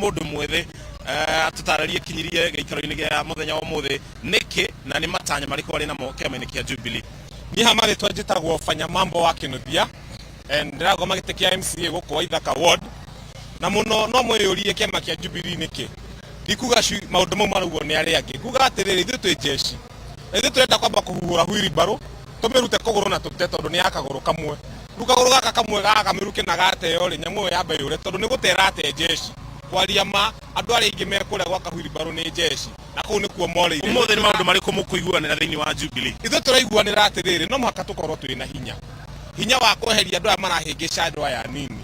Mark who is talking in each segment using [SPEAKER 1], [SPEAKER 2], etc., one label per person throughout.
[SPEAKER 1] mundu mwethe atutararie kinyirie giikaro-ini gia muthenya wa muthi niki na ni matanya mariko ari namo kiama-ini kia Jubilee.
[SPEAKER 2] Ni hamari twajitagwo fanya mambo wa kinuthia ndirago magite kia MCA guko Ithaka ward na muno no mwiyurie kiama kia Jubilee niki ikuga maundu mau marugo ni ari angi kuga atiriri ithu twi jeshi ithu turenda kwamba kuhuhura wheelbarrow tumirute kuguru na tute tondu ni akaguru kamwe rukaguru gaka kamwe gaka miruke na gateo ri nyamu ya mbayure tondu ni gutera ate jeshi kwaria ma andu ari ingi mekure gwaka wheelbarrow ni jeshi na kuu ni kuo mole
[SPEAKER 1] umuthi ni maundu mariko mukuiguanira thiini wa Jubilee.
[SPEAKER 2] Ithu turaiguanira atiriri no muhaka tukorwo twina hinya wa kweheria andu aya marahingica andu aya nini.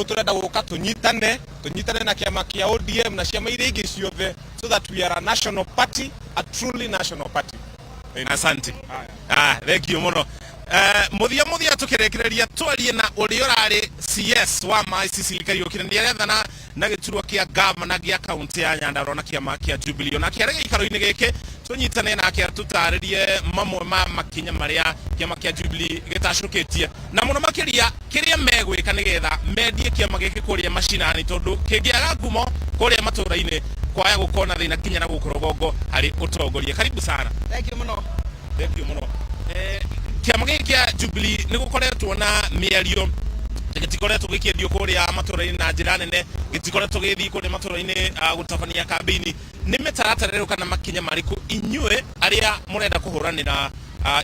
[SPEAKER 2] Turenda guka tunyitane na kiama kia ODM na ciama iria ingi ciothe so that we are a national party, a truly national party.
[SPEAKER 1] Asante. Thank you muno. Muthia tukirekereria twarie na uri urari CS wa MIC Silikari ukirendia rethana na giturwa kia governor gia county ya Nyandarua na kiama kia Jubilee na kiarege ikaro-ini giki tunyitane na kia tutaririe mamwe ma makinya maria kiama kia Jubilee gitacukitie na muno makiria kiria megwika nigetha mendie kiama giki kuria mashinani tondu kingiaga ngumo kuria matura-ini kwaya gukona thina kinya na gukorogongo hari utongoria. Karibu sana.
[SPEAKER 3] Thank you muno.
[SPEAKER 1] Kiama giki kia Jubilee ni gukoretwo na miario gitikoretwo gikiendio kuria matura-ini na njira nene gitikoretwo githi kuria matura-ini gutabania kambini ni mitaratara kana makinya mariku inyue aria murenda kuhuranira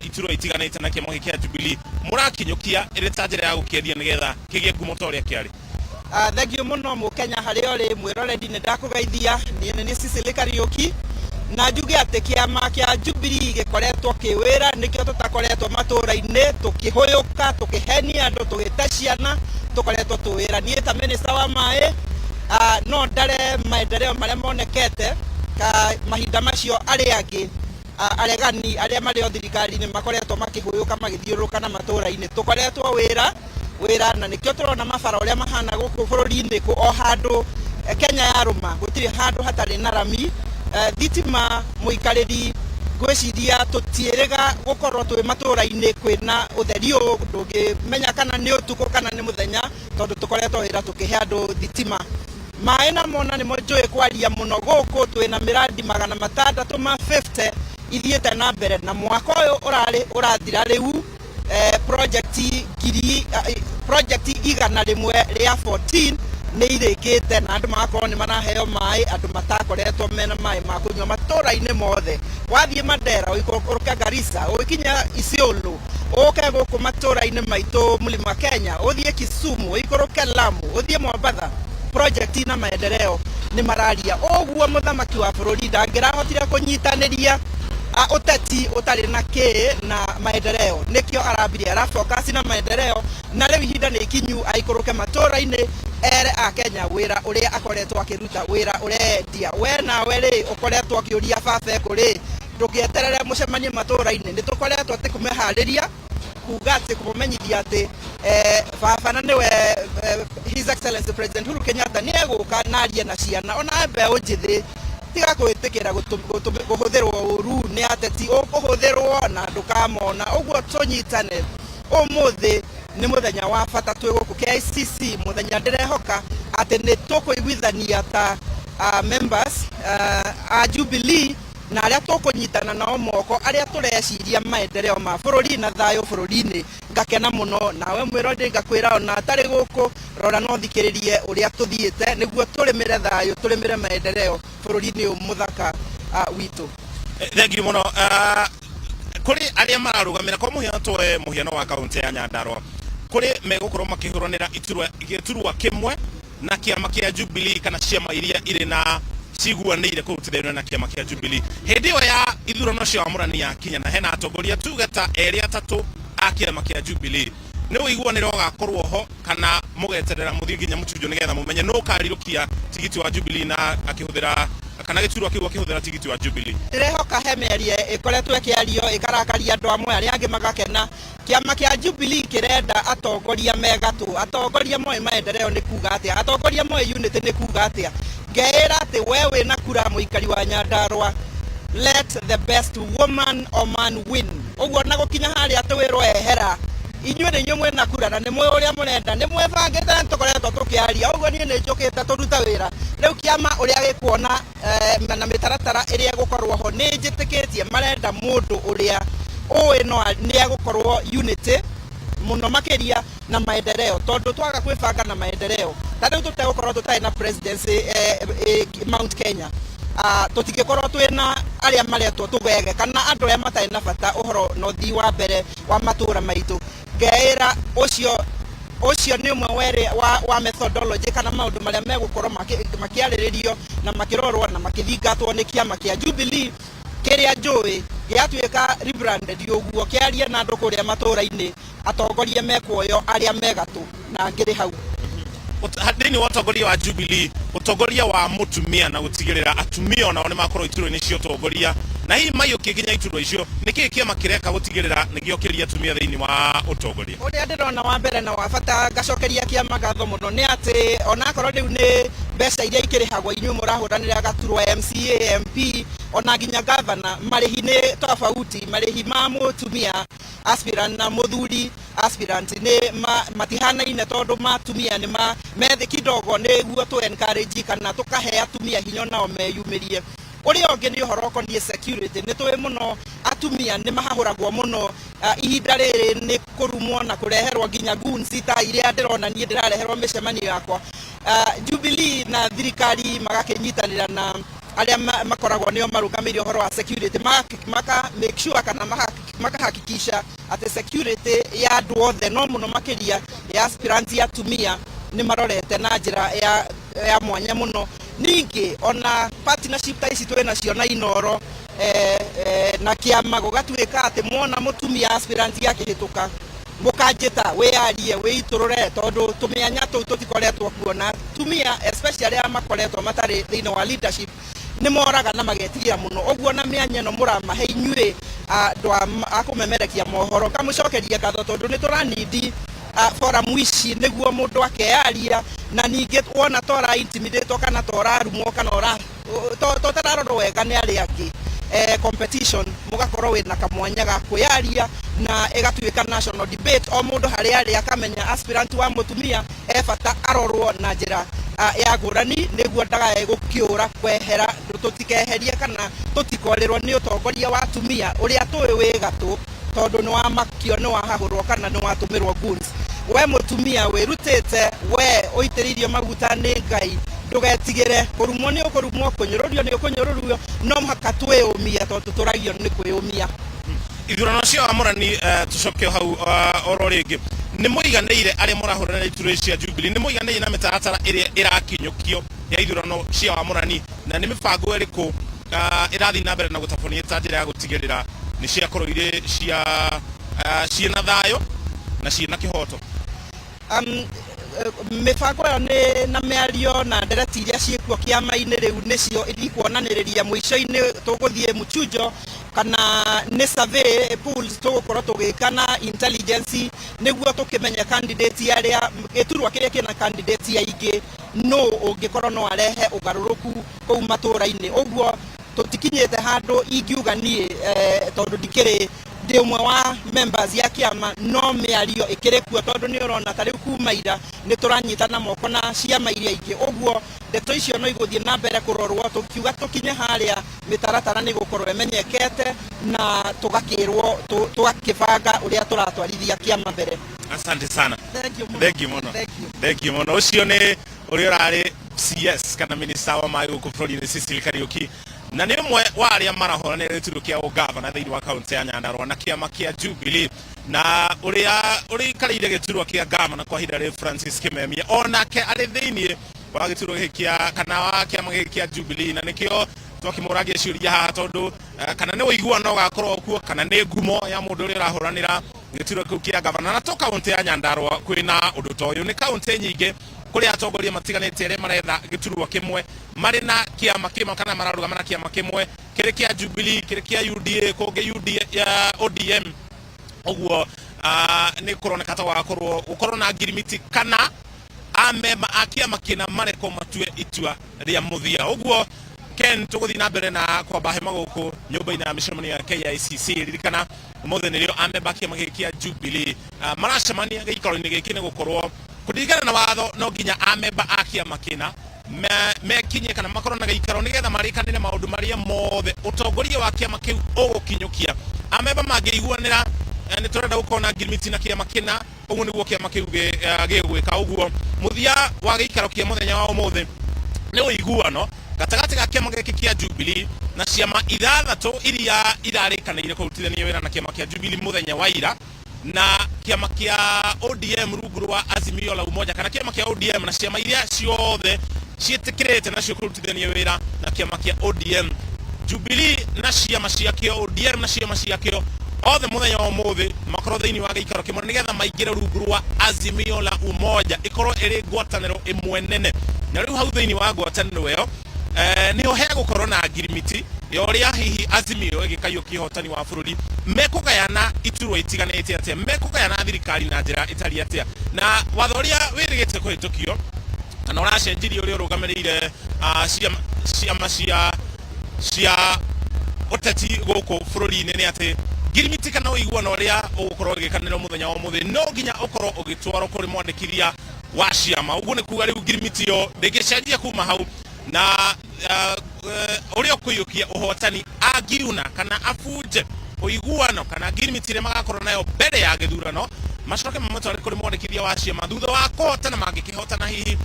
[SPEAKER 1] iturwa itiganite na kiama giki kia Jubilee murakinyukia iri ta njira ya gukiendia nigetha kigie ngumo toria kiari.
[SPEAKER 3] Thank you muno mukenya hari ori mwiroredi ni ndakugeithia ni Silikari uki na njuge ati kiama kia Jubilee gikoretwo kiwira nikio tutakoretwo matura-ini tukihuyuka tukihenia andu tugite ciana tukoretwo tuwira nie ta minister wa mai no ndare maendeleo maria monekete ka mahinda macio ari angi aregani aria mari o thirikari-ini makoretwo makihuyuka magithiuruka na matura-ini tukoretwo wira na nikio turona mabara uria mahana guku bururi-ini ku o handu Kenya ya ruma gutiri handu hatari na rami thitima muikariri gwiciria tutierega gukorwo twi matura-ini kwina utherio ndungimenya kana ni utuko kana ni muthenya tondu tukoretwo wira tukihe andu thitima mai na mona ni mojue kwaria muno guku twina miradi 600 ma 50 ithiete na mbere na mwaka uyu urathira riu project igana rimwe ria 14 ni irikite na andu makorwo ni maraheo mai andu matakoretwo mena mai ma kunywa matura-ini mothe wathie Mandera uruke Garissa ukinya Isiolo uke guku matura-ini maitu mulima Kenya uthie Kisumu uikuruke Lamu uthie Mombasa project na maendeleo ni mararia oguo muthamaki wa bururi ndangirahotire kunyitaniria uteti utari na na maendeleo nikio arabiria arafocus na maendeleo na riu ihinda ni kinyu aikuruke matura-ini ere a Kenya wira uria akoretwo akiruta wira urendia we nawe ri ukoretwo akiuria baba kuri ndugieterere mucemanio matura-ini ni tukoretwo ati kumehariria kuga ati kumumenyithia ati baba na niwe His Excellency President Uhuru Kenyatta ni eguka narie na ciana ona mbeũ njithi tiga kwitikira guhuthirwo uru ni ateti ukuhuthirwo na ndukamona uguo tunyitane umuthi ni muthenya wa bata twi guku KICC muthenya ndirehoka ati ni tukuiguithania ta members a Jubilee na aria tukunyitana nao moko aria tureciria maendeleo ma bururi na thayo bururi-ini ngakena muno nawe mwirodi ngakwira ona tari guku rora no thikiririe uria tuthiite niguo turimire thayo turimire maendeleo bururi-ini muthaka witu.
[SPEAKER 1] Thank you muno. Kuri aria mararugamira kwa muhiano wa kaunti ya Nyandarua kuri megukorwo makihuranira iturwa kimwe na kiama kia Jubilee kana ciama iria iri na ciguanire kurutithania na kiama kia Jubilee hindi yo ya ithurano cia amurani ya kinya na hena atongoria tugeta eri atatu a kiama kia Jubilee ni uiguanire ugakorwo ho kana mugeterera muthii nginya mutujo nigetha mumenye no karirukia tigiti wa Jubilee na akihuthira kana giturwa kiu akihuthira tigiti wa Jubilee.
[SPEAKER 3] Ndirehoka hemerie ikoretwo kiario ikarakaria andu amwe aria angi magakena kiama kia Jubilee kirenda atongoria megatu atongoria moe maendeleo ni kuga atia atongoria moe unity ni kuga atia ngeira ati wewe na kura muikari wa Nyandarua let the best woman or man win uguo na gukinya hari ati wirwo ehera inyuĩ nĩ inyuĩ mwĩna kura na nĩ mũĩ ũrĩa mũrenda nĩ mwĩbangĩte nĩ tũkoretwo tũkĩaria ũguo niĩ nĩ njũkĩte tũruta wĩra rĩu kĩama ũrĩa gĩkuona na mĩtaratara ĩrĩa gũkorwo ho nĩ njĩtĩkĩtie marenda mũndũ ũrĩa ũĩ no nĩ agũkorwo unity muno makiria na maendeleo tondu twaga kwibanga na maendeleo tariu tutegũkorwo tutarĩ na presidency Mount Kenya tutigikorwo twina aria maretwo tugege kana andu aria matarĩ na bata uhoro no thi wa mbere wa matura maitu ngeira ucio ni umwe wa methodology kana maundu maria megukorwo makiarĩrĩrio na makirorwo na makithingatwo ni kiama kia Jubilee kiria njui giatuika rebranded uguo kiaria na andu kuria matura-ini atongoria mekuoyo aria megatu na ngiri hau
[SPEAKER 1] thĩinĩ wa ũtongoria wa Jubilee ũtongoria wa mũtumia na gũtigĩrĩra atumia onao nĩ makorwo iturwa-inĩ cia ũtongoria na hihi maiyũkie nginya iturwa icio nĩkĩĩ kĩama kĩreka gũtigĩrĩra nĩgĩokĩria atumia thĩinĩ wa ũtongoria
[SPEAKER 3] ũrĩa ndĩrona wa mbere na wa bata ngacokeria kĩama ngatho mũno nĩ atĩ onakorwo rĩu nĩ mbeca iria ikĩrĩhagwo inyuĩ mũrahũranĩra gaturwa MCA MP ona nginya gavana marĩhi nĩ tofauti marĩhi ma mũtumia aspirant na muthuri aspirant nĩ matihanaine tondu matumia nĩ methi kidogo nĩguo tu encourage kana tukahe atumia hinya nao meyumirie uria ũngĩ nĩ ũhoro ũkoniĩ security nĩ tũĩ mũno atumia nĩ mahahũragwo mũno ihinda rĩrĩ nĩ kũrumwo na kũreherwo nginya guns ta iria ndĩrona niĩ ndĩrareherwo mĩcemanio yakwa Jubilee na thirikari magakĩnyitanĩra na aria makoragwo nĩo marũgamĩrĩire ũhoro wa security maka make sure kana makahakikisha atĩ security ya andũ othe no mũno makĩria ya aspirant ya atumia nĩ marorete na njĩra ya mwanya mũno ningĩ ona partnership ta ici twĩ nacio na Inoro na kĩama gũgatuĩka atĩ mwona mũtumia aspirant yakĩhĩtũka mũkanjĩta wĩyarie wĩitũrũre tondũ tũmĩanya tũu tũtikoretwo kuona tumia especially arĩa makoretwo matarĩ thĩinĩ wa leadership nĩ moraga na magetiria mũno ũguo na mĩanya ĩno mũramahe inyuĩ andũ a kũmemerekia mohoro kamũcokerie ngatho tondũ nĩ tũranindi forum ici nĩguo mũndũ akeyaria na ningĩ wona tora intimidate kana tora rumo kana totararorwo wega nĩ arĩa angĩ competition mugakorwo wina kamwanya ga kwiyaria na igatuika national debate o mundu hari ari akamenya aspirant wa mutumia bata arorwo na njira ya ngurani niguo ndagae gukiura kwehera tutikeherie kana tutikorirwo ni utongoria wa atumia uria tuwi wi gatu tondu ni wa makio ni wa hagurwo kana ni watumirwo guns we mutumia wirutite we uitiririo maguta ni Ngai ndugetigire kurumwo ni ukurumwo kunyururio ni ukunyururio no muhaka twiyumia tondu turagio ni kwiyumia
[SPEAKER 1] ithurano cia amũrani tucoke hau oro ringi ni muiganeire aria murahurana iturwa cia Jubilee ni muiganeire na mitaratara iria irakinyukio ya ithurano cia amũrani na ni mibango iriku irathi na mbere na gutabonia ta njira ya gutigirira ni cia korwo ire ciina thayo na ciina kihoto
[SPEAKER 3] mibango yo ni na miario na ndereti iria ciikuo kiama-ini riu nicio ikuonaniriria muico-ini tuguthie muchujo kana ni survey polls tugukorwo tugikana intelligence niguo tukimenya candidate aria giturwa kiria kina candidate aingi no ungikorwo no arehe ugaruruku kou matura-ini uguo tutikinyete handu ingiuga nie tondu ndikiri ndi umwe wa members ya kiama no miario ikirikuo tondu ni urona tariu kuma ira ni turanyitana moko na ciama iria ingi uguo ndeto icio no iguthie na mbere kurorwo tukiuga tukinye haria mitaratara ni gukorwo emenyekete na tugakirwo tugakibanga uria turatwarithia kiama mbere.
[SPEAKER 1] Asante sana.
[SPEAKER 3] Thank you
[SPEAKER 1] muno ucio ni uria urari CS kana minister wa maĩ gũkũ bũrũri-inĩ Cecily Kariuki na nĩ ũmwe wa arĩa marahoranĩra gĩturwa kĩa ũgavana thĩinĩ wa kaunti ya Nyandarua na kĩama kĩa Jubilee na ũrĩa ũrĩikarĩire gĩturwa kĩa gavana kwa ihinda rĩrĩ Francis Kimemia onake arĩ thĩinĩ wa gĩturwa gĩkĩ kĩa kana wa kĩama gĩkĩ kĩa Jubilee na nĩkĩo twakĩmũragia ciũria haha tondũ kana nĩ ũiguano ũgakorwo kuo kana nĩ ngumo ya mũndũ ũrĩa ũrahũranĩra gĩturwa kĩu kĩa gavana na to kaunti ya Nyandarua kwĩna ũndũ ta ũyũ nĩ kaunti nyingĩ kuri atongoria matiganite aria maretha giturwa kimwe mari na kiama kimwe kana mararugama na kiama kimwe kiri kia Jubilee kiri kia UDA kungi ODM uguo ni kuroneka ta wakorwo na ngirimiti kana amema akia makina mareko matue itua ria muthia uguo Ken tuguthi na mbere na kwamba hema guku nyumba-ini ya mĩcemanio ya KICC ririkana ũmũthĩ nĩrĩo amemba kĩama gĩkĩ kĩa Jubilee maracemania gĩikaro-inĩ gĩkĩ nĩ gũkorwo kũringana na watho no nginya amemba a kĩama kĩna mekinye kana makorwo na gĩikaro nĩgetha marĩkanĩre maũndũ marĩa mothe ũtongoria wa kĩama kĩu ũgũkinyũkia. Amemba mangĩiguanĩra nĩ tũrenda gũkorwo na ngirimiti na kĩama kĩna, ũguo nĩguo kĩama kĩu gĩgwĩka ũguo. Mũthia wa gĩikaro kĩa mũthenya wa ũmũthĩ nĩ ũiguano gatagatĩ ga kĩama gĩkĩ kĩa Jubilee na ciama ithathatũ iria irarĩkanĩire kũrutithania wĩra na kĩama kĩa Jubilee mũthenya wa ira, na kĩama kĩa ODM rungu rwa Azimio la Umoja kana kĩama kĩa ODM na ciama iria ciothe ciĩtĩkĩrĩte nacio kũrutithania wĩra na kĩama kĩa ODM. Jubilee na ciama ciakĩo, ODM na ciama ciakĩo othe mũthenya wa ũmũthĩ makorwo thĩinĩ wa gĩikaro kĩmwe nĩgetha maingĩre rungu rwa Azimio la Umoja ikorwo ĩrĩ ngwatanĩro ĩmwe nene. Na rĩu hau thĩinĩ wa ngwatanĩro ĩyo nĩho hegũkorwo na ngirimiti ya ũrĩa hihi Azimio ĩgĩkaiũkia ũhotani wa bũrũri, mekũgayana iturwa itiganĩte atĩa, mekũgayana thirikari na njĩra ĩtariĩ atĩa, na watho ũrĩa wĩrĩgĩte kũhĩtũkio kana ũracenjirie ũrĩa ũrũgamĩrĩire ciama cia ũteti gũkũ bũrũri-inĩ nĩ atĩ ngirimiti kana ũiguano ũrĩa ũgũkorwo ũgĩkanĩrwo mũthenya wa ũmũthĩ no nginya ũkorwo ũgĩtwarwo kũrĩ mwandĩkithia wa ciama. Ũguo nĩ kuuga rĩu ngirimiti ĩyo ndĩngĩcenjia kuma hau, na ũrĩa ũkũiyũkia ũhotani angiuna kana abunje ũiguano kana ngirimiti ĩrĩa magakorwo nayo mbere ya gĩthurano macoke mamũtware kũrĩ mwandĩkithia wa ciama thutha wa kũhotana. Mangĩkĩhotana hihi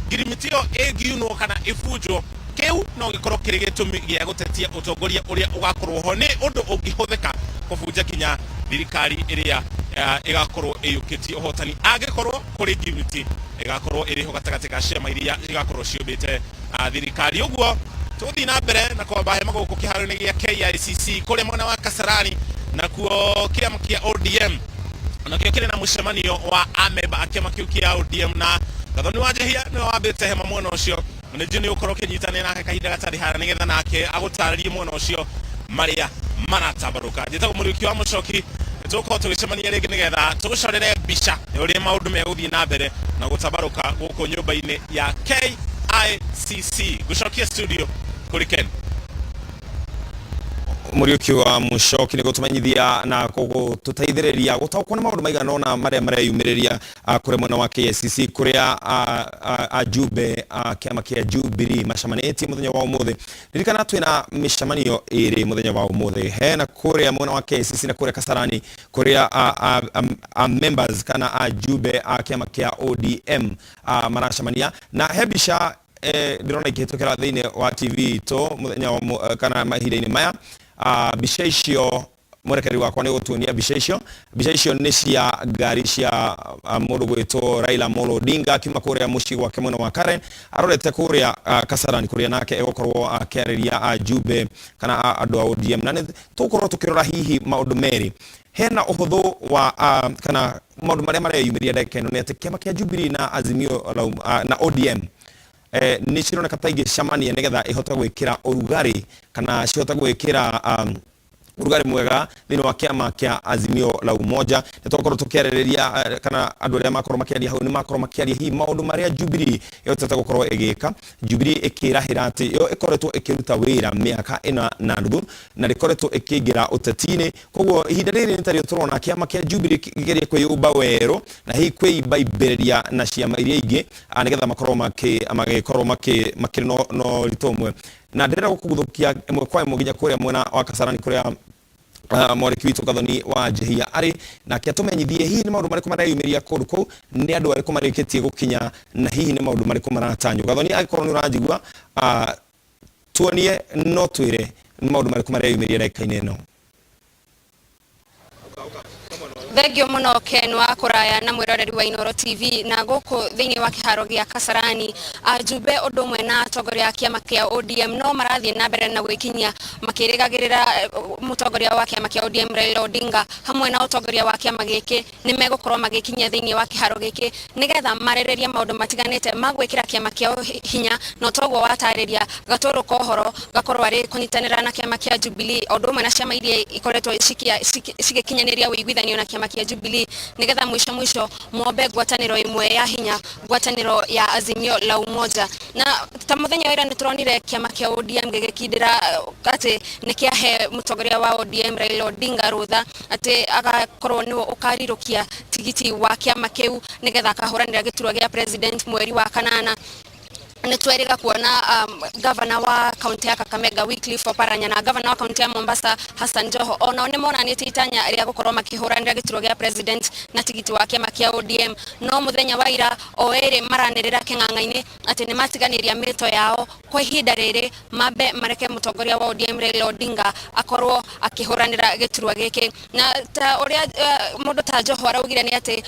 [SPEAKER 1] ngirimiti ĩyo ĩngiunwo kana ĩbunjwo, kĩu no gĩkorwo kĩrĩ gĩtũmi gĩa gũtetia ũtongoria ũrĩa ũgakorwo ho, nĩ ũndũ ũngĩhũthĩka kũbunja kinya thirikari ĩrĩa ĩgakorwo ĩyũkĩtie ũhotani angĩkorwo kũrĩ ngirimiti ĩgakorwo ĩrĩ ho gatagatĩ ga ciama iria igakorwo ciũmbĩte thirikari. Ũguo tũgũthiĩ na mbere na kwamba hema gũkũ kĩharo-inĩ gĩa KICC kũrĩa mwena wa Kasarani, nakuo kĩama kĩa ODM nakĩo kĩrĩ na mũcemanio wa amemba a kĩama kĩu kĩa ODM, na Gathoni wa Njehia nĩwe wambĩte hema mwena ũcio. Nĩnjũ nĩ ũkorwo ũkĩnyitanĩra nake kahinda gatarĩ hara nĩgetha nake agũtarĩrie mwena ũcio marĩa maratambarũka. Njĩtagwo Mũriũki wa Mũcoki, tũgũkorwo tũgĩcemania rĩngĩ nĩgetha tũgũcorere mbica ya ũrĩa maũndũ megũthiĩ na mbere na gũtambarũka gũkũ nyũmba-inĩ ya KICC. Gũcokia studio kũrĩ Ken.
[SPEAKER 4] Mũriũki wa Mũcoki nĩ gũtũmenyithia na gũtũteithĩrĩria gũtaũkwo nĩ maũndũ maigana ũna marĩa mareyumĩrĩria kũrĩ mwena wa KICC kũrĩa Ajumbe kĩama kĩa Jubilee macemanĩtie mũthenya wa ũmũthĩ. Ririkana twĩna mĩcemanio ĩrĩ mũthenya wa ũmũthĩ, hena kũrĩa mwena wa KICC na kũrĩa Kasarani kũrĩa members kana Ajumbe kĩama kĩa ODM maracemania, na he mbica ndĩrona ikĩhĩtũkĩra thĩinĩ wa TV to mũthenya kana mahinda-inĩ maya. Mbica icio mwerekeri wakwa nĩ gũtuonia mbica icio nĩ cia ngari cia mũndũ gwĩtwo Raila Amolo Odinga akiuma kũrĩa mũciĩ gwake mwena wa Karen arorete kũrĩa Kasarani kũrĩa nake egũkorwo akĩarĩria Ajumbe kana andũ a ODM, na tũgũkorwo tũkĩrora hihi maũndũ merĩ. Hena ũhũthũ wa kana maũndũ marĩa mareyumĩria ndagĩka ĩno nĩ atĩ kĩama kĩa Jubilee na Azimio na ODM nĩ cironeka ta igĩcemania nĩgetha ihote gwĩkĩra ũrugarĩ kana cihote gwĩkĩra ũrugarĩ mwega thĩinĩ wa kĩama kĩa Azimio la Umoja. Nĩ twakorwo tũkĩarĩrĩria kana andũ arĩa makorwo makĩaria hau nĩ makorwo makĩaria hihi maũndũ marĩa Jubilee ĩhotete gũkorwo ĩgĩka. Jubilee ĩkĩrahĩra atĩ yo ĩkoretwo ĩkĩruta wĩra mĩaka ĩna na nuthu na rĩkoretwo ĩkĩingĩra ũteti-inĩ, koguo ihinda rĩrĩ nĩ tarĩo tũrona kĩama kĩa Jubilee kĩgeria kwĩyũmba werũ na hihi kwĩimbaimbĩrĩria na ciama iria ingĩ nĩgetha makorwo magĩkorwo makĩrĩ no ũritũ ũmwe. Na ndĩrenda gũkũguthũkia ĩmwe kwa ĩmwe nginya kũrĩa mwena wa Kasarani kũrĩa mwarĩki witũ Gathoni wa Njehia arĩ nake atũmenyithie hihi nĩ maũndũ marĩkũ mareyumĩria kũndũ kũu, nĩ andũ arĩkũ marĩkĩtie gũkinya na hihi nĩ maũndũ marĩkũ maratanywo. Gathoni angĩkorwo nĩ ũranjigua tuonie no twĩre nĩ maũndũ marĩkũ mareyumĩria ndagĩka-inĩ ĩno.
[SPEAKER 5] Thengio mũno Ken wa kũraya na mwĩroreri wa Inooro TV na gũkũ thĩinĩ wa kĩharo gĩa Kasarani. Ajumbe ũndũ ũmwe na atongoria a kĩama kĩa ODM no marathiĩ na mbere na gwĩkinyia makĩrĩgagĩrĩra mũtongoria wa kĩama kĩa ODM Raila Odinga hamwe na ũtongoria wa kĩama gĩkĩ nĩ megũkorwo magĩkinyia thĩinĩ wa kĩharo gĩkĩ nĩgetha marĩrĩrie maũndũ matiganĩte magwĩkĩra kĩama kĩao hinya, no toguo watarĩria Gatũrũ Kohoro gakorwo arĩ kũnyitanĩra na kĩama kĩa Jubilee ũndũ ũmwe na ciama iria ikoretwo cigĩkinyanĩria ũiguithanio na kĩama kiama kia Jubilee nigetha mwisho muombe ngwataniro imwe ya hinya, ngwataniro ya Azimio la Umoja. Na ta muthenya wira nituronire kiama kia ODM gigikindira ati nikiahe mutongoria wa ODM Raila Odinga rutha ati agakorwo ni ukarirukia tigiti wa kiama kiu nigetha akahuranira giturwa gia president mweri wa kanana. Nitweriga kuona governor wa county ya Kakamega Wycliffe Oparanya na governor wa county ya Mombasa Hassan Joho ona mona ni titanya ria gukorwo makihuranira giturwa gia president na tigiti wa kiama kia ODM. No muthenya wa ira oere maranirira king'ang'aini ati ni matiganiria mito yao kwa ihinda riri mabe mareke mutongoria wa ODM Raila Odinga akorwo akihuranira giturwa giki. Na ta uria mundu ta Joho araugire ni ati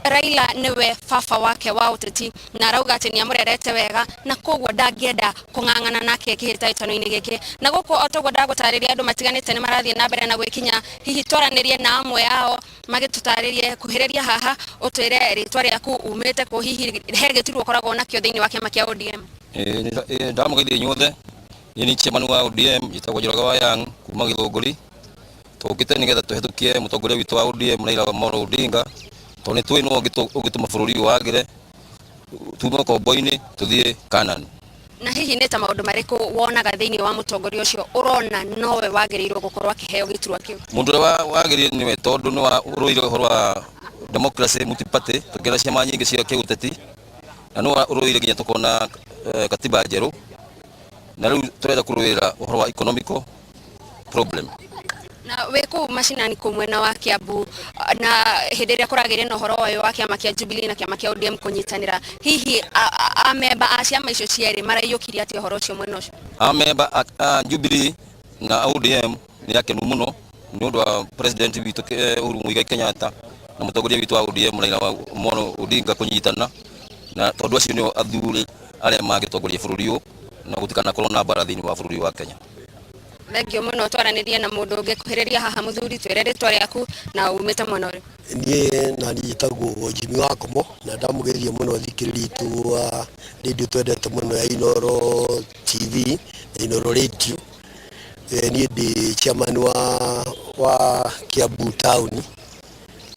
[SPEAKER 5] Raila niwe fafa wake wa uteti na arauga ati ni amurerete wega na kogwo ndangĩenda kung'ang'ana nake kĩhĩtahĩtano-inĩ gĩkĩ. Na gũkũ otogwo ndagũtarĩria andũ matiganĩte nĩ marathiĩ na mbere na gwĩkinya hihi twaranĩrie na amwe yao magĩtũtarĩrie kuhĩrĩria haha ũtwĩre rĩtwa rĩaku umĩte kũ hihi he gĩturwa ũkoragwo nakĩo thĩinĩ wa kĩama kĩa ODM.
[SPEAKER 6] Ndamũgeithia inyuothe ni chairman wa ODM njĩtagwo Njoroge wa Young kuma Gĩthũngũri tũkĩte nĩgetha tũhĩtũkie mũtongoria witũ wa ODM Raila Odinga tone tu ino ogituma bururi wagire tuma komboini tuthie Kanani.
[SPEAKER 5] Na hihi nĩ ta maũndũ marĩkũ wonaga thĩinĩ wa mũtongoria ũcio urona nowe wagĩrĩirwo gũkorwo akĩheo gĩturwa kĩu?
[SPEAKER 6] Mũndũ ũrĩa wagĩrĩire nĩwe tondũ nĩ wa ũrũire ũhoro wa democracy multi-party tukĩra ciama nyingĩ cia kĩũteti na nĩ ũrũire nginya tukona katiba njerũ na rĩu tũrenda kũrũĩra ũhoro wa economical problem.
[SPEAKER 5] Na weku mashinani kumwena wa Kiambu na hĩndĩ ĩrĩa kũragĩrĩra na ũhoro ũyũ wa kĩama kĩa Jubilee na kĩama kĩa ODM kũnyitanĩra hihi amemba a ciama icio cierĩ maraiyũkirie atĩ ũhoro ũcio mwena ũcio? Amemba
[SPEAKER 6] a Jubilee na ODM nĩ akenu mũno nĩ ũndũ wa president witũ Uhuru Muigai Kenyatta na mũtongoria witũ wa ODM Raila Odinga kũnyitana na tondũ acio nĩo athuri arĩa mangĩtongoria bũrũri ũyũ na gũtikanakorwo na mbara thĩinĩ wa bũrũri wa Kenya.
[SPEAKER 5] Thengio mũno twaranĩria na mũndũ ũngĩ kuhĩrĩria haha mũthuri twĩre rĩtwa rĩaku na umĩte mwena ũrĩ?
[SPEAKER 7] Niĩ na njĩtagwo Jimmy wa Komo na ndamũgeithia mũno thikĩrĩria itũ wa radio twendete mũno ya Inoro TV na Inoro Radio. Niĩ ndĩ chairman wa Kiambu Town.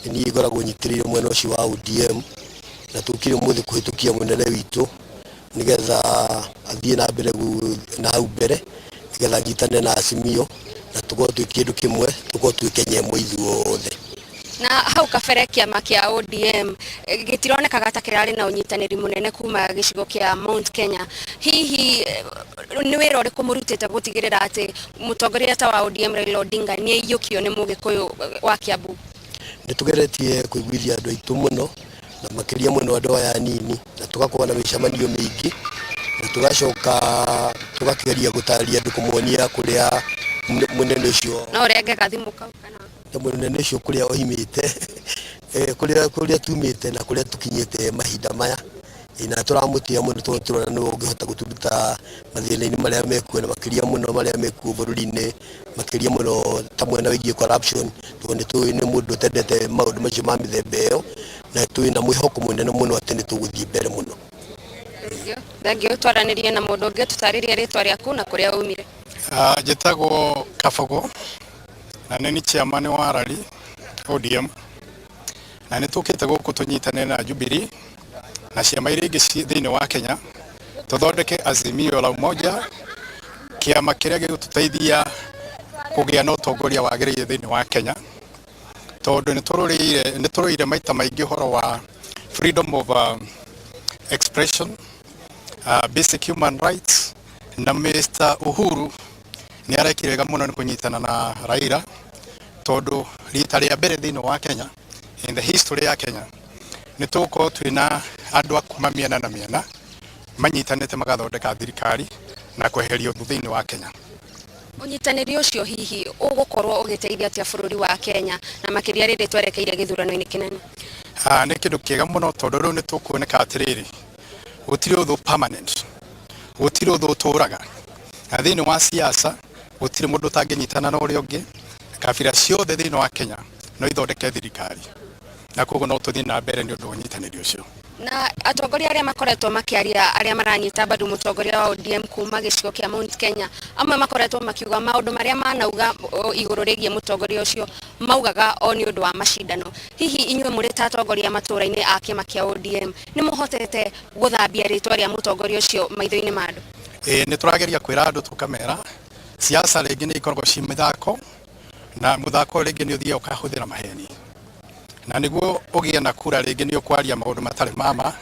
[SPEAKER 7] Niĩ ngoragwo nyitĩrĩire mwena ũcio wa ODM na tũkire mũthĩ kũhĩtũkia mũnene witũ nĩgetha athiĩ na mbere na hau mbere nĩgetha nyitane na Azimio na tũkorwo twĩ kĩndũ kĩmwe tũkorwo twĩ Kenya ĩmwe ithuothe.
[SPEAKER 5] Na hau kabere kĩama kĩa ODM gĩtironekaga ta kĩrarĩ na ũnyitanĩri mũnene kuma gĩcigo kĩa Mount Kenya. Hihi nĩ wĩra ũrĩkũ mũrutĩte gũtigĩrĩra atĩ mũtongoria ta wa ODM Raila Odinga nĩ aiyũkio nĩ mũgĩkũyũ wa Kiambu?
[SPEAKER 7] Nĩtũgeretie kũiguithia andũ aitũ mũno na makĩria mũno andũ aya anini na tũgakorwo na mĩcemanio mĩingĩ na tũgacoka tũgakĩgeria gũtarĩria andũ kũmonia kũrĩa mũnene ũcio
[SPEAKER 5] na ũrĩa ngagathimũ kau kana
[SPEAKER 7] mũnene ũcio kũrĩa oimĩte kũrĩa tumĩte na kũrĩa tũkinyĩte mahinda maya na tũramũtĩa mũno tũrona nĩ ũngĩhota gũturuta mathĩna-inĩ marĩa mekuo na makĩria mũno marĩa mekuo bũrũri-inĩ makĩria mũno ta mwena wĩgiĩ corruption tondũ nĩ tũĩ nĩ mũndũ ũtendete maũndũ macio ma mĩthemba ĩyo na tũĩ na mwĩhoko mũnene mũno atĩ nĩ tũgũthiĩ mbere mũno.
[SPEAKER 5] Thengio twaranĩrie na mũndũ ũngĩ tũtarĩrie rĩtwa rĩaku na kũrĩa umire?
[SPEAKER 8] Njĩtagwo Kabogo na nĩ chairman wa Rally ODM na nĩ tũkĩte gũkũ tũnyitane na Jubilee na ciama iria ingĩ thĩinĩ wa Kenya tũthondeke Azimio la Umoja, kĩama kĩrĩa gĩgũtũteithia kũgĩa na ũtongoria wagĩrĩire thĩinĩ wa Kenya tondũ nĩ tũrũire maita maingĩ ũhoro wa freedom of expression, basic human rights na Mr. Uhuru nĩ arekire wega mũno nĩ kũnyitana na Raila tondũ rita rĩa mbere thĩinĩ wa Kenya in the history ya Kenya nĩ tũkorwo twĩna andũ a kuma mĩena na mĩena manyitanĩte magathondeka thirikari na kweheria ũthũ thĩinĩ wa Kenya.
[SPEAKER 5] Ũnyitanĩri ũcio hihi ũgũkorwo ũgĩteithia atĩa bũrũri wa Kenya na makĩria rĩrĩ twerekeire gĩthurano-inĩ kĩnene?
[SPEAKER 8] Nĩ kĩndũ kĩega mũno tondũ rĩu nĩ tũkuoneka atĩrĩrĩ gũtirĩ ũthũ permanent, gũtirĩ ũthũ ũtũraga na thĩinĩ wa siasa gũtirĩ mũndũ ũtangĩnyitana na ũrĩa ũngĩ. Kabira ciothe thĩinĩ wa Kenya no ithondeke thirikari na koguo no tũthiĩ na mbere nĩ ũndũ wa ũnyitanĩri ũcio.
[SPEAKER 5] Na atongoria aria makoretwo makiaria aria maranyita badu mutongoria wa ODM kuma gicigo kia Mount Kenya amwe makoretwo makiuga maundu maria manauga iguru rigie mutongoria ucio maugaga oni undu wa mashindano. Hihi inywe muri ta atongoria matura-ini a kiama kia ODM ni muhotete guthambia ritwa ria mutongoria ucio maitho-ini ma andu?
[SPEAKER 8] Ni turageria kwira andu tukamera siasa ringi ni ikoragwo ci mithako na muthako ringi ni uthia ukahuthira maheni na niguo ugie na kura ringi ni ukwaria maundu matari mama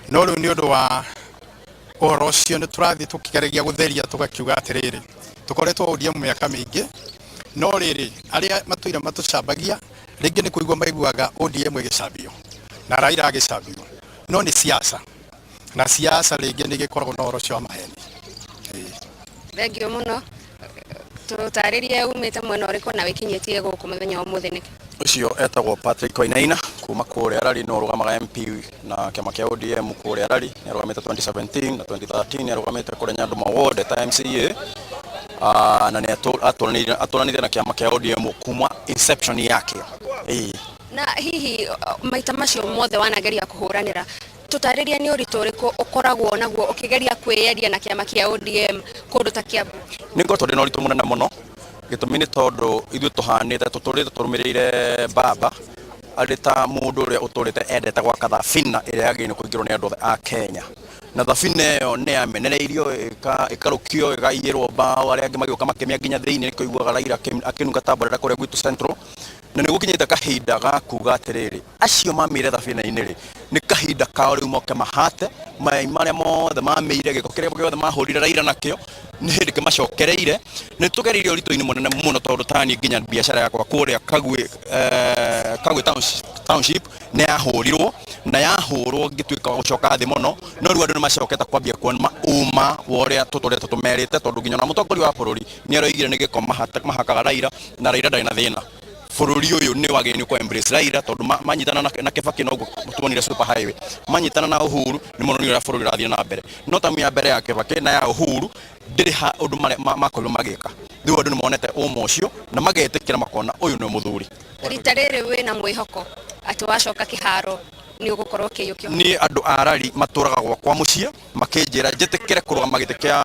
[SPEAKER 8] no riu ni undu wa uhoro ucio ni turathi tukigeragia gutheria tugakiuga atiriri tukoretwo ODM miaka mingi no riri aria matuira matucambagia ringi ni kuigua maiguaga ODM igicambio na Raila agicambio no ni siasa na siasa ringi ni gikoragwo na uhoro ucio wa maheni.
[SPEAKER 5] Thengio muno tutaririe umite mwena uriko na wikinyitie guku muthenya wa muthenya
[SPEAKER 9] ucio etagwo Patrick Koinaina kuma kuria rari no rugamaga MP na kiama kia ODM kuria rari ni rugamite 2017 na 2013 ni rugamite kuria Nyanduma ward ta MCA na ni atoranire na kiama kia ODM kuma inception yake.
[SPEAKER 5] Na hihi maita macio mothe wanageria kuhuranira tutariria ni uritu riku ukoragwo naguo ukigeria kwiyeria na kiama kia ODM kundu ta Kiambu?
[SPEAKER 9] Ni ngoto ndi no ritu munene muno gitumi ni tondu ithu tuhanite tuturite turumirire baba arita mundu uria uturite endete gwa kathabina iria yagine kuingirwo ni andu a Kenya na thabina yo ni amenereirio ikarukio igaiyirwo bao aria angi magioka makemia nginya thiini ni kuiguaga Raila akinunga tamborera kuria gwitu Central na niguo kinyita kahinda ga kuga atiriri acio mamire thabina-ini ri ni kahinda kao riu moke mahate mai maria mothe mamire giko kiria giothe mahurire Raila nakio ni hindi kimacokereire ni tugereire uritu-ini munene muno tondu tani nginya biashara yakwa kuria Kagwe township ni yahurirwo na yahurwo ngituika gucoka thi muno no riu andu ni macoketa kwambia kuona uma woria tuturete tumerite tondu nginya na mutongoria wa bururi ni aroigire ni giko mahakaga Raila na Raila ndari na thina bururi uyu ni wageni kwa embrace Raila tondu manyitana na Kibaki no tumonire super highway manyitana na Uhuru ni muno ni bururi rathie na mbere no tamu ya mbere ya Kibaki na ya Uhuru ndiri ha undu makoyo magika riu andu ni monete umo ucio na magetikira makona uyu ni muthuri
[SPEAKER 5] rita riri wina mwihoko ati wacoka kiharo ni ugukorwo kiyukio?
[SPEAKER 9] Ni andu a Rari maturaga gwakwa mucie makinjira njitikire kurugama giti kia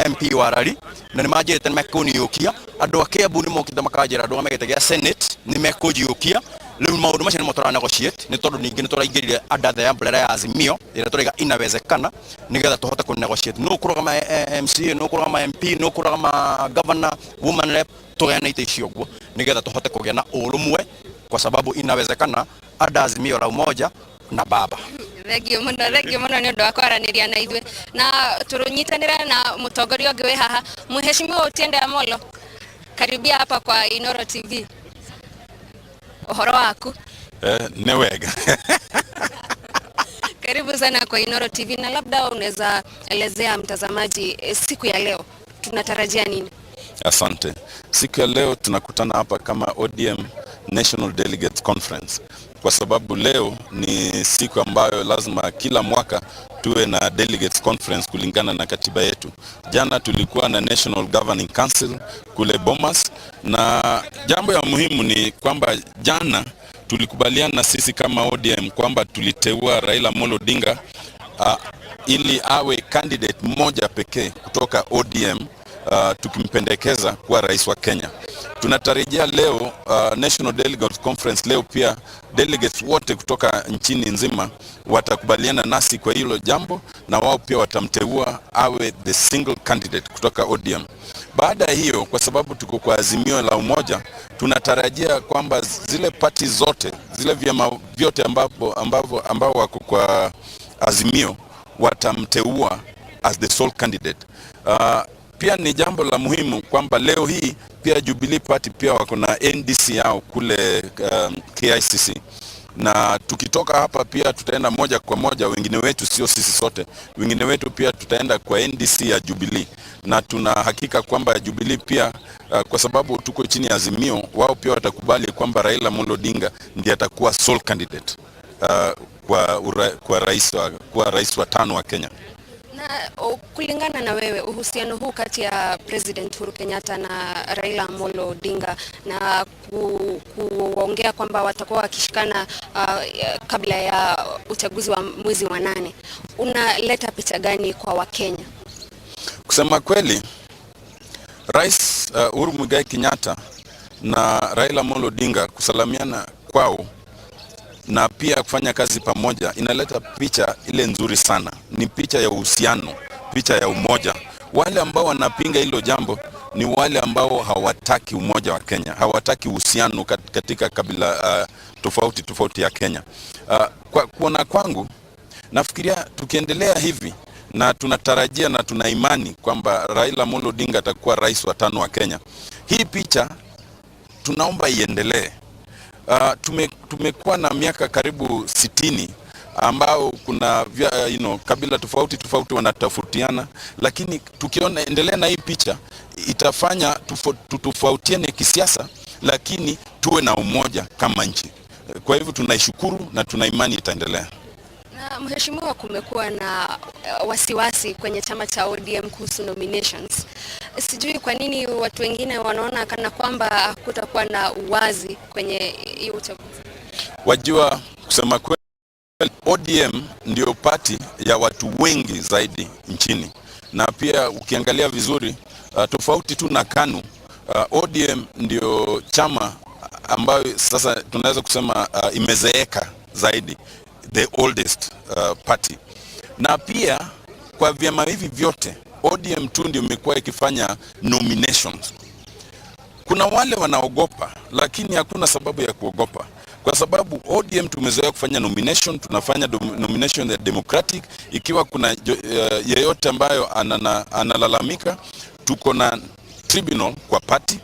[SPEAKER 9] MP wa Rari na ni manjirite mekuniukia andu a Kiambu ni mokite makanjira andu amegite gia Senate ni mekujiukia riu maundu macio ni motora negotiate ni tondu ningi ni turaingirire under the umbrella ya Azimio ira turiga inawezekana nigetha tuhote ku negotiate no kurugama MCA no kurugama MP no kurugama governor woman rep tugena ite icio guo nigetha tuhote kugia na urumwe kwa sababu inawezekana under Azimio la umoja na baba.
[SPEAKER 5] Thengio muno ni undu wa kwaraniria na ithwe na turunyitanira na mutongoria ungi wi haha Mheshimiwa Otiende Amolo, karibia hapa kwa Inoro TV. Uhoro waku?
[SPEAKER 10] Ni wega.
[SPEAKER 5] Karibu sana kwa Inoro TV na labda unaweza elezea mtazamaji siku ya leo tunatarajia nini?
[SPEAKER 10] Asante. Siku ya leo tunakutana hapa kama ODM National Delegates Conference kwa sababu leo ni siku ambayo lazima kila mwaka tuwe na Delegates Conference kulingana na katiba yetu. Jana tulikuwa na National Governing Council kule Bomas na jambo ya muhimu ni kwamba jana tulikubaliana sisi kama ODM kwamba tuliteua Raila Amolo Odinga ili awe candidate mmoja pekee kutoka ODM tukimpendekeza kuwa rais wa Kenya. Tunatarajia leo National Delegates Conference leo pia delegates wote kutoka nchini nzima watakubaliana nasi kwa hilo jambo na wao pia watamteua awe the single candidate kutoka ODM. Baada ya hiyo, kwa sababu tuko kwa Azimio la umoja, tunatarajia kwamba zile party zote, zile vyama vyote ambao wako kwa Azimio watamteua as the sole candidate. Pia ni jambo la muhimu kwamba leo hii pia Jubilee Party pia wako na NDC yao kule KICC. Na tukitoka hapa pia tutaenda moja kwa moja, wengine wetu sio sisi sote, wengine wetu pia tutaenda kwa NDC ya Jubilee. Na tuna hakika kwamba Jubilee pia kwa sababu tuko chini ya Azimio, wao pia watakubali kwamba Raila Amolo Odinga ndiye atakuwa sole candidate kwa rais wa tano wa Kenya.
[SPEAKER 5] Na kulingana na wewe, uhusiano huu kati ya President Uhuru Kenyatta na Raila Amolo Odinga na kuongea kwamba watakuwa wakishikana kabla ya uchaguzi wa mwezi wa 8, unaleta picha gani kwa Wakenya?
[SPEAKER 10] Kusema kweli, Rais Uhuru Muigai Kenyatta na Raila Amolo Odinga kusalamiana kwao na pia kufanya kazi pamoja inaleta picha ile nzuri sana. Ni picha ya uhusiano, picha ya umoja. Wale ambao wanapinga hilo jambo ni wale ambao hawataki umoja wa Kenya, hawataki uhusiano katika kabila tofauti ya Kenya. Kwa kuona kwangu, nafikiria tukiendelea hivi na tunatarajia na tuna imani kwamba Raila Amolo Odinga atakuwa rais wa 5 wa Kenya, hii picha tunaomba iendelee. Tumekuwa na miaka karibu 60 ambao kuna kabila tofauti wanatafutiana, lakini tukiona endelea na hii picha itafanya tutofautiane kisiasa, lakini tuwe na umoja kama nchi. Kwa hivyo tunaishukuru na tuna imani itaendelea.
[SPEAKER 5] Na mheshimiwa, kumekuwa na wasiwasi kwenye chama cha ODM kuhusu nominations. Sijui kwa nini watu wengine wanaona kana kwamba kutakuwa na uwazi kwenye hiyo uchaguzi.
[SPEAKER 10] Wajua, kusema kweli, ODM ndio party ya watu wengi zaidi nchini, na pia ukiangalia vizuri tofauti tu na KANU, ODM ndio chama ambayo sasa tunaweza kusema imezeeka zaidi, the oldest party. Na pia kwa vyama hivi vyote ODM tu ndio imekuwa ikifanya nominations. Kuna wale wanaogopa, lakini hakuna sababu ya kuogopa, kwa sababu ODM tumezoea kufanya nomination. Tunafanya nomination ya democratic. Ikiwa kuna yeyote ambayo analalamika, tuko na tribunal kwa party.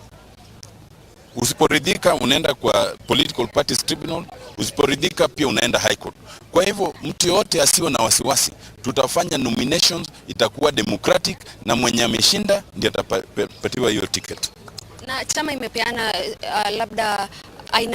[SPEAKER 10] Usiporidhika unaenda kwa political parties tribunal, usiporidhika pia unaenda high court. Kwa hivyo mtu yote asiwe na wasiwasi, tutafanya nominations, itakuwa democratic na mwenye ameshinda ndiye atapatiwa hiyo ticket.
[SPEAKER 5] Na chama imepeana labda